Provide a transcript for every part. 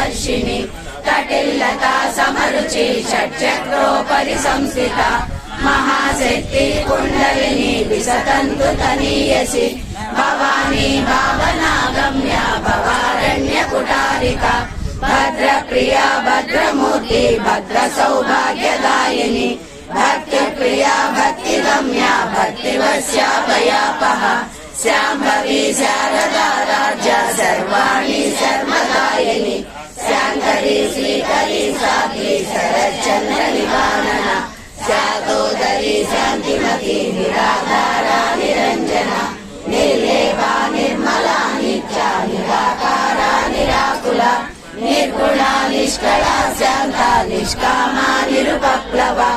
वर्षिणि कटिल्लता समरुचि षट्चक्रोपरि संस्थिता महाशक्ति कुण्डलिनी विसतन्तु तनीयसि भवानी भावनागम्या भवारण्यकुटारिका भद्रप्रिया भद्रमूर्ति भद्रसौभाग्यदायिनी भक्तिप्रिया भक्तिगम्या भक्तिवश्यापयापः शाम्भवी शारदा राज्या सर्वाणि सर्वदायिनी शाङ्करी श्रीकरी साध्वी शरच्चन्द्रनिवारणा शातोदरी शान्तिमती निराधारा निरञ्जना निर्लेपा निर्मला नित्या निराकारा निराकुला निर्गुणा निष्कला शान्ता निष्कामा निरुपप्लवा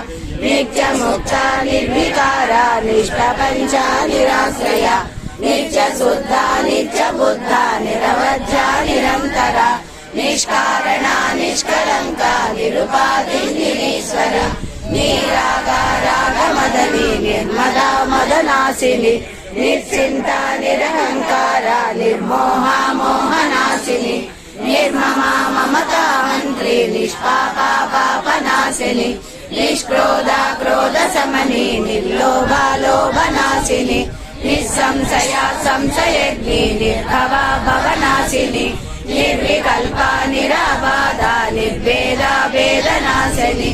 नित्यमुक्ता निर्विकारा निष्प्रपञ्चा निराश्रया नित्यशुद्धा नित्यबुद्धा निरवध्या निरन्तरा निष्कारणा निष्कलङ्का निरुपाधि निरीश्वर निरागारागमदनी निर्मदा मदनाशिनी निर्चिन्ता निरहङ्कारा निर्मोहा मोहनाशिनी निर्ममा ममता मन्त्री निष्पापा पापनाशिनी निष्क्रोधा क्रोधशमनी निर्लोभा लोभनाशिनी निःसंशया संशयज्ञी निर्भवा भवनाशिनी निर्विकल्पा निराबाधा निर्भेदा वेदनाशिनी